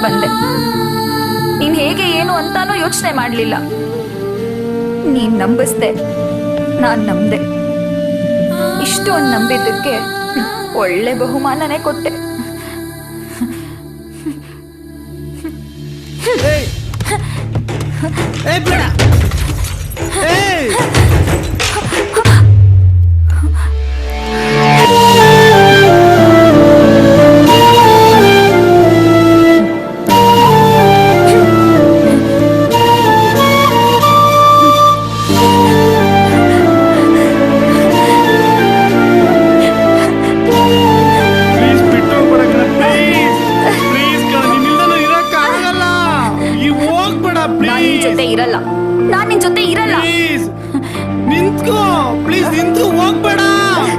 ಬಂದೆ. ನೀನ್ ಹೇಗೆ ಏನು ಅಂತಾನೂ ಯೋಚನೆ ಮಾಡ್ಲಿಲ್ಲ. ನೀನ್ ನಂಬಿಸ್ದೆ, ನಾನ್ ನಂಬ್ದೆ. ಇಷ್ಟೊಂದು ನಂಬಿದ್ದಕ್ಕೆ ಒಳ್ಳೆ ಬಹುಮಾನನೇ ಕೊಟ್ಟೆ. ಇರಲ್ಲ, ನಾನ್ ನಿನ್ ಜೊತೆ ಇರಲ್ಲ. ನಿಂತ್ಕೋ ಪ್ಲೀಸ್, ನಿಂತು ಹೋಗ್ಬೇಡ,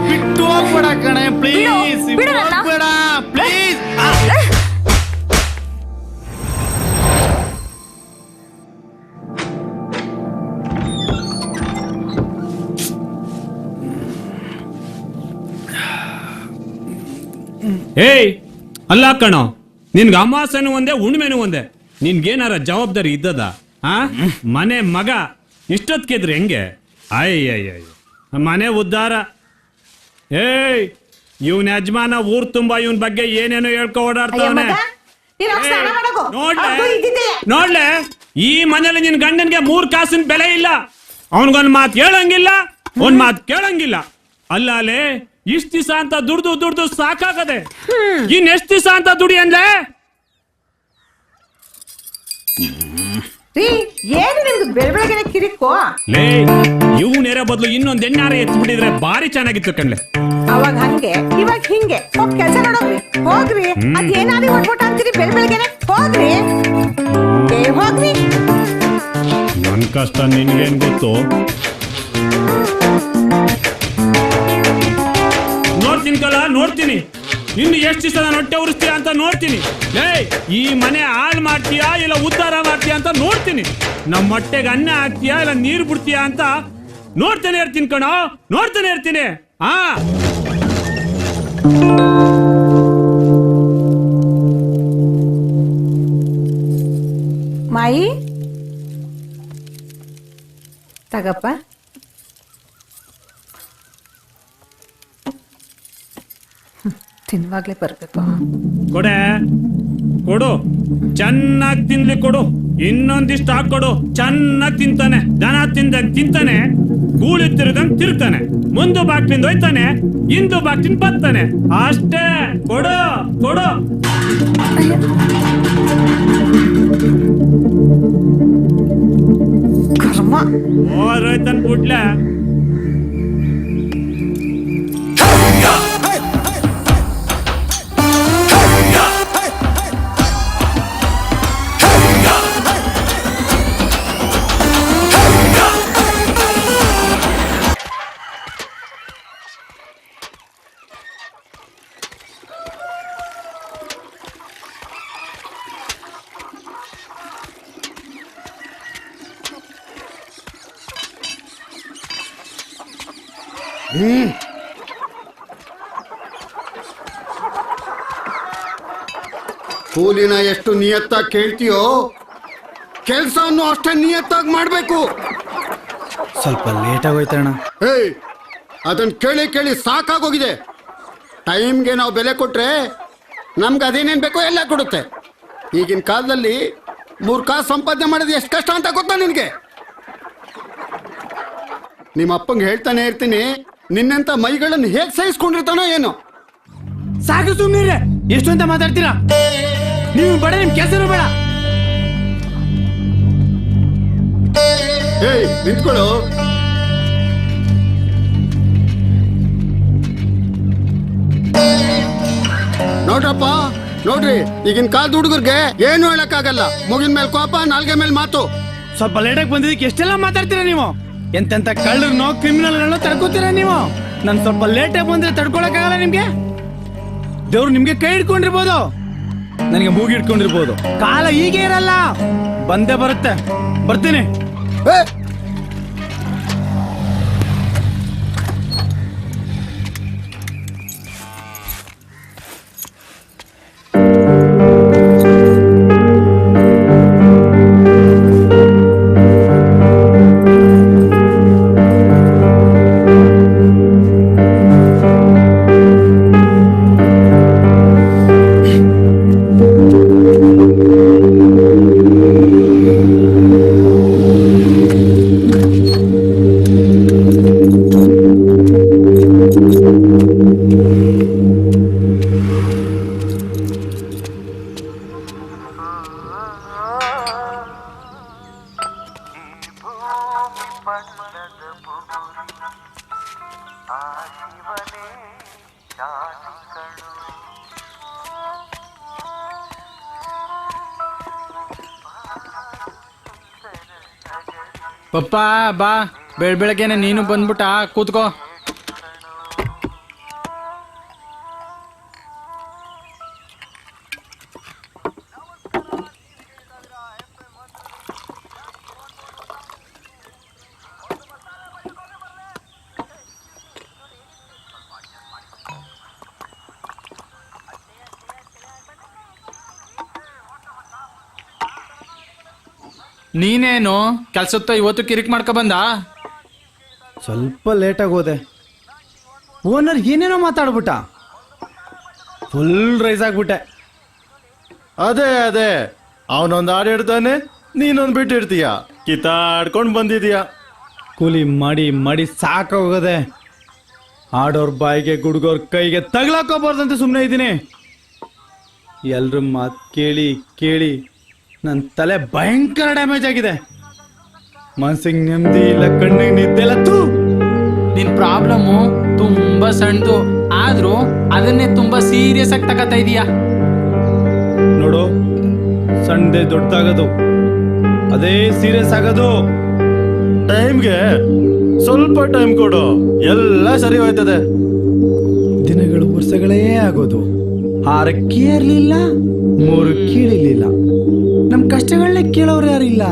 ಬಿಟ್ಟು ಹೋಗ್ಬೇಡ ಕಣೆ ಪ್ಲೀಸ್, ಹೋಗ್ಬೇಡ ಪ್ಲೀಸ್. ಏಯ್ ಅಲ್ಲ ಕಣೋ, ನಿನ್ಗೆ ಅಮಾಸೆನೂ ಒಂದೇ ಹುಣ್ಣಿಮೆನೂ ಒಂದೇ. ನಿನ್ಗೇನಾರ ಜವಾಬ್ದಾರಿ ಇದ್ದದ? ಮನೆ ಮಗ ಇಷ್ಟೊತ್ಕಿದ್ರೆ ಹೆಂಗೆ? ಅಯ್ಯಯ್ಯ ಮನೆ ಉದ್ಧಾರ. ಏಯ್ ಇವನ್ ಯಜಮಾನ ಊರ್ ತುಂಬಾ ಇವನ್ ಬಗ್ಗೆ ಏನೇನೋ ಹೇಳ್ಕೊ ಓಡಾಡ್ತಾವನೆ. ನೋಡ್ಲೆ ಈ ಮನೇಲಿ ನಿನ್ ಗಂಡನ್ಗೆ 3 ಕಾಸಿನ ಬೆಲೆ ಇಲ್ಲ. ಅವನ್ಗೊಂದ್ ಮಾತು ಹೇಳಂಗಿಲ್ಲ, ಒಂದ್ ಮಾತು ಕೇಳಂಗಿಲ್ಲ. ಅಲ್ಲೇ ಇಷ್ಟ ದಿವಸ ಅಂತ ದುಡ್ದು ಸಾಕಾಗದೆ. ಇನ್ ಎಷ್ಟ್ ದಿವಸ ಅಂತ ದುಡಿ ಅಂದ್ಲೆ? ಏನು ನಿಮ್ದು ಬೆಳಬೆಳಗಿನ ಕಿರಿಕೋ? ಲೇ ಇವನೇರ ಬದಲು ಇನ್ನೊಂದ್ ಎಣ್ಣಾರ ಎತ್ಬಿಟ್ಟಿದ್ರೆ ಬಾರಿ ಚೆನ್ನಾಗಿತ್ತು ಕಣ್ಲೆ. ಅವಾಗ ಹಂಗೆ ಇವಾಗ ಹಿಂಗೆ ಕೆಲಸ ನೋಡೋಗ್ರಿ, ಹೋಗ್ರಿ. ಅದೇನಾದ್ರೂ ಹೊಟ್ಬಿಟ್ಟು ಅಂತೀರಿ ಬೆಳಬೆಳಗ್ಗೆನೆ? ಹೋಗ್ರಿ ಹೋಗ್ರಿ. ನನ್ ಕಷ್ಟ ನಿನ್ಗೇನ್ ಗೊತ್ತು? ನೋಡ್ತೀನಿ ಕಲ, ನೋಡ್ತೀನಿ ಇನ್ನು ಎಷ್ಟು ದಿವಸ ನಾನು ಹೊಟ್ಟೆ ಉರಿಸ್ತೀಯ ಅಂತ ನೋಡ್ತೀನಿ. ಏಯ್ ಈ ಮನೆ ಹಾಳು ಮಾಡ್ತೀಯಾ ಇಲ್ಲ ಉದ್ಧಾರ ಮಾಡ್ತೀಯಾ ಅಂತ ನೋಡ್ತೀನಿ. ನಮ್ಮ ಹೊಟ್ಟೆಗೆ ಅನ್ನ ಹಾಕ್ತೀಯಾ ಇಲ್ಲ ನೀರು ಬಿಡ್ತೀಯಾ ಅಂತ ನೋಡ್ತಾನೆ ಇರ್ತೀನಿ ಕಣೋ, ನೋಡ್ತಾನೆ ಇರ್ತೀನಿ. ಮಾಯಿ ತಗಪ್ಪ. ತಿನ್ವಾಗ್ಲೇ ಬರ್ಬೇಕು. ಕೊಡೆ ಕೊಡು, ಚೆನ್ನಾಗಿ ತಿನ್ಲಿ ಕೊಡು. ಇನ್ನೊಂದಿಷ್ಟು ಹಾಕೊಡು, ಚೆನ್ನಾಗಿ ತಿಂತಾನೆ. ದನ ತಿಂದಂಗ್ ತಿಂತಾನೆ, ಗೂಳಿ ತಿರುಗಂಗ್ ತಿರುಗ್ತಾನೆ. ಮುಂದು ಬಾಕ್ಲಿಂದ ಹೋಯ್ತಾನೆ, ಇಂದು ಬಾಕ್ಲಿಂದ ಬರ್ತಾನೆ. ಅಷ್ಟೇ, ಕೊಡು ಕೊಡು. ಕರ್ಮ ಹೋಯ್ತಾನ ಬಿಡ್ಲೆ. ಕೂಲಿನ ಎಷ್ಟು ನಿಯತ್ತಾಗಿ ಕೇಳ್ತೀಯೋ ಕೆಲಸವನ್ನು ಅಷ್ಟೇ ನಿಯತ್ತಾಗಿ ಮಾಡಬೇಕು. ಸ್ವಲ್ಪ ಲೇಟ್ ಆಗೋಯ್ತಣ್ಣ. ಏಯ್ ಅದನ್ನ ಕೇಳಿ ಕೇಳಿ ಸಾಕಾಗೋಗಿದೆ. ಟೈಮ್ಗೆ ನಾವು ಬೆಲೆ ಕೊಟ್ರೆ ನಮ್ಗೆ ಅದೇನೇನು ಬೇಕೋ ಎಲ್ಲ ಕೊಡುತ್ತೆ. ಈಗಿನ ಕಾಲದಲ್ಲಿ 3 ಕಾಸು ಸಂಪಾದನೆ ಮಾಡೋದು ಎಷ್ಟು ಕಷ್ಟ ಅಂತ ಗೊತ್ತಾ ನಿನಗೆ? ನಿಮ್ಮ ಅಪ್ಪಂಗೆ ಹೇಳ್ತಾನೆ ಇರ್ತೀನಿ, ನಿನ್ನಂತ ಮೈಗಳನ್ನು ಹೇಗೆ ಸಹಿಸ್ಕೊಂಡಿರ್ತಾನೋ ಏನೋ. ಸಾಕು ಸುಮ್ಮನೆ, ಎಷ್ಟು ಅಂತ ಮಾತಾಡ್ತೀರಾ ನೀವು? ಬೇಡ, ನಿಮ್ ಕೆಲಸನೂ ಬೇಡ. ಏಯ್ ನಿಂತ್ಕೊಳ್ಳು. ನೋಡ್ರಪ್ಪ ನೋಡ್ರಿ, ಈಗಿನ ಕಾಲದ ಹುಡುಗರಿಗೆ ಏನು ಹೇಳಕ್ಕಾಗಲ್ಲ. ಮುಗಿನ ಮೇಲೆ ಕೋಪ, ನಾಲ್ಗೆ ಮೇಲೆ ಮಾತು. ಸ್ವಲ್ಪ ಲೇಟಾಗಿ ಬಂದಿದ್ದಕ್ಕೆ ಎಷ್ಟೆಲ್ಲ ಮಾತಾಡ್ತೀರಾ ನೀವು? ಎಂತೆಂತ ಕಳ್ಳರನ್ನೋ ಕ್ರಿಮಿನಲ್ಗಳನ್ನೋ ತಡ್ಕೋತೀರಾ ನೀವು? ನಾನು ಸ್ವಲ್ಪ ಲೇಟಾಗಿ ಬಂದ್ರೆ ತಡ್ಕೊಳಕ್ಕಾಗಲ್ಲ ನಿಮ್ಗೆ? ದೇವ್ರು ನಿಮ್ಗೆ ಕೈ ಹಿಡ್ಕೊಂಡಿರ್ಬೋದು, ನನಗೆ ಮೂಗಿ ಹಿಡ್ಕೊಂಡಿರ್ಬೋದು. ಕಾಲ ಹೀಗೆ ಇರಲ್ಲ, ಬಂದೇ ಬರುತ್ತೆ. ಬರ್ತೀನಿ. ಪಪ್ಪ ಬಾ ಬೆಳಗ್ಗೆನೆ ನೀನು ಬಂದ್ಬಿಟ್ಟ ಕೂತ್ಕೋ. ನೀನೇನು ಕೆಲ್ಸತ್ತ ಇವತ್ತು ಕಿರಿಕ್ ಮಾಡ್ಕೊ ಬಂದ? ಸ್ವಲ್ಪ ಲೇಟಾಗಿ ಹೋದೆ. ಓನರ್ ಏನೇನೋ ಮಾತಾಡ್ಬಿಟ್ಟ. ಫುಲ್ ರೈಸ್ ಆಗ್ಬಿಟ್ಟೆ. ಅದೇ ಅವನೊಂದು ಹಾಡು ಹೇಳ್ತಾನೆ, ನೀನೊಂದು ಬಿಟ್ಟಿರ್ತೀಯ, ಕಿತ್ತಾಡ್ಕೊಂಡು ಬಂದಿದೀಯ. ಕೂಲಿ ಮಾಡಿ ಮಾಡಿ ಸಾಕಾಗೋದೆ. ಆಡೋರ್ ಬಾಯಿಗೆ ಗುಡ್ಗೋರ್ ಕೈಗೆ ತಗ್ಲಾಕೋಬಾರ್ದಂತೆ ಸುಮ್ಮನೆ ಇದ್ದೀನಿ. ಎಲ್ರ ಮಾತು ಕೇಳಿ ಕೇಳಿ ನನ್ನ ತಲೆ ಭಯಂಕರ ಡ್ಯಾಮೇಜ್ ಆಗಿದೆ. ಮನ್ಸಿಗೆ ನೆಮ್ಮದಿ ಇಲ್ಲ, ಕಣ್ಣಿಗೆ ನಿದ್ದೆ ಇಲ್ಲ. ತೂ ನಿನ್ ಪ್ರಾಬ್ಲಮ್ಮು ತುಂಬಾ ಸಣ್ಣದು, ಆದ್ರೂ ಅದನ್ನೇ ತುಂಬಾ ಸೀರಿಯಸ್ ಆಗಿ ತಗೋತಾ ಇದೀಯಾ. ನೋಡು, ಸಣ್ಣದೇ ದೊಡ್ಡದಾಗೋದು, ಅದೇ ಸೀರಿಯಸ್ ಆಗೋದು. ಟೈಮ್ಗೆ ಸ್ವಲ್ಪ ಟೈಮ್ ಕೊಡು, ಎಲ್ಲ ಸರಿ ಹೋಯ್ತದೆ. ದಿನಗಳು ವರ್ಷಗಳೇ ಆಗೋದು. 6 ಕೇರ್ಲಿಲ್ಲ, 3 ಕೀಳಿಲಿಲ್ಲ. ನಮ್ಮ ಕಷ್ಟಗಳನ್ನ ಕೇಳೋರು ಯಾರಿಲ್ಲ.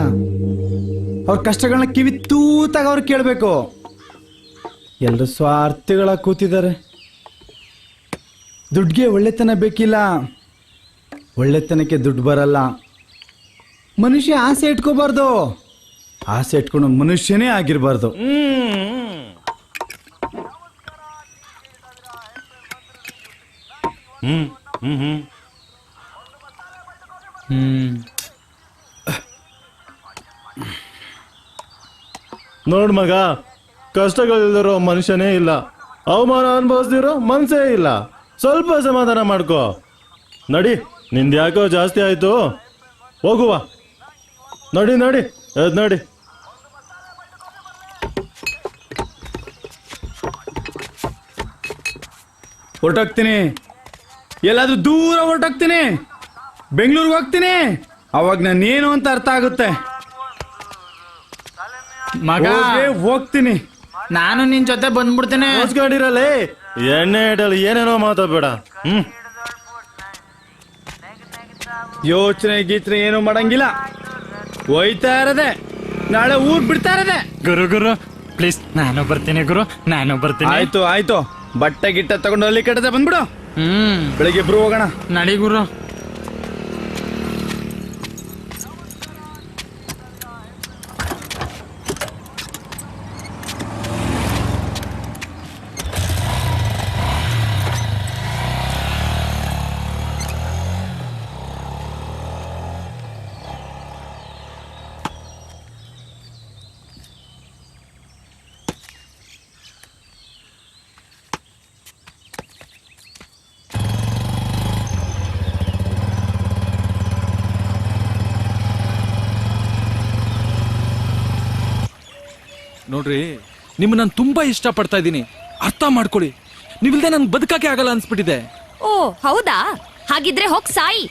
ಅವ್ರ ಕಷ್ಟಗಳನ್ನ ಕಿವಿ ತೂತಾಗ ಅವ್ರು ಕೇಳಬೇಕು. ಎಲ್ಲರೂ ಸ್ವಾರ್ಥಿಗಳ ಕೂತಿದ್ದಾರೆ. ದುಡ್ಡಿಗೆ ಒಳ್ಳೆತನ ಬೇಕಿಲ್ಲ, ಒಳ್ಳೆತನಕ್ಕೆ ದುಡ್ಡು ಬರಲ್ಲ. ಮನುಷ್ಯ ಆಸೆ ಇಟ್ಕೋಬಾರ್ದು, ಆಸೆ ಇಟ್ಕೊಂಡು ಮನುಷ್ಯನೇ ಆಗಿರಬಾರ್ದು. ನೋಡ್ ಮಗ, ಕಷ್ಟಗಳಿಲ್ದಿರೋ ಮನುಷ್ಯನೇ ಇಲ್ಲ, ಅವಮಾನ ಅನುಭವಿಸ್ದಿರೋ ಮನ್ಸೇ ಇಲ್ಲ. ಸ್ವಲ್ಪ ಸಮಾಧಾನ ಮಾಡ್ಕೋ. ನಡಿ, ನಿಂದ್ಯಾಕೋ ಜಾಸ್ತಿ ಆಯ್ತು, ಹೋಗುವ. ನಡಿ ಎದ್ ನಡಿ. ಹೊರಟೋಗ್ತೀನಿ, ಎಲ್ಲಾದ್ರೂ ದೂರ ಹೊರಟೋಗ್ತೀನಿ. ಬೆಂಗಳೂರಿಗೆ ಹೋಗ್ತೀನಿ, ಅವಾಗ ನಾನೇನು ಅಂತ ಅರ್ಥ ಆಗುತ್ತೆ. ಮಗ ಹೋಗ್ತೀನಿ. ನಾನು ನಿನ್ ಜೊತೆ ಬಂದ್ಬಿಡ್ತೇನೆ. ಮುಚ್ಕೊಂಡಿರಲೇ, ಎಣ್ಣೆ ಇಡಲಿ ಏನೇನೋ ಮಾತಾಡ್ಬೇಡ. ಯೋಚನೆ ಗೀಚನೆ ಏನು ಮಾಡಂಗಿಲ್ಲ, ಹೋಯ್ತಾ ಇರದೆ. ನಾಳೆ ಊರ್ ಬಿಡ್ತಾ ಇರದೆ. ಗುರು ಪ್ಲೀಸ್, ನಾನು ಬರ್ತೀನಿ ಗುರು, ನಾನು ಬರ್ತೀನಿ. ಆಯ್ತು ಬಟ್ಟೆ ಗಿಟ್ಟ ತಗೊಂಡು ಅಲ್ಲಿ ಕಟ್ಟದೆ ಬಂದ್ಬಿಡು. ಬೆಳಿಗ್ಗೆ ಇಬ್ರು ಹೋಗೋಣ. ನಡಿ ಗುರು. ನೋಡ್ರಿ, ನಿಮ್ಮನ್ನ ನಾನು ತುಂಬಾ ಇಷ್ಟ ಪಡ್ತಾ ಇದ್ದೀನಿ, ಅರ್ಥ ಮಾಡ್ಕೊಳ್ಳಿ. ನೀವಿಲ್ದೆ ನನ್ಗೆ ಬದುಕಕ್ಕೆ ಆಗಲ್ಲ ಅನ್ಸ್ಬಿಟ್ಟಿದೆ. ಓ ಹೌದಾ? ಹಾಗಿದ್ರೆ ಹೋಗ್ ಸಾಯಿ.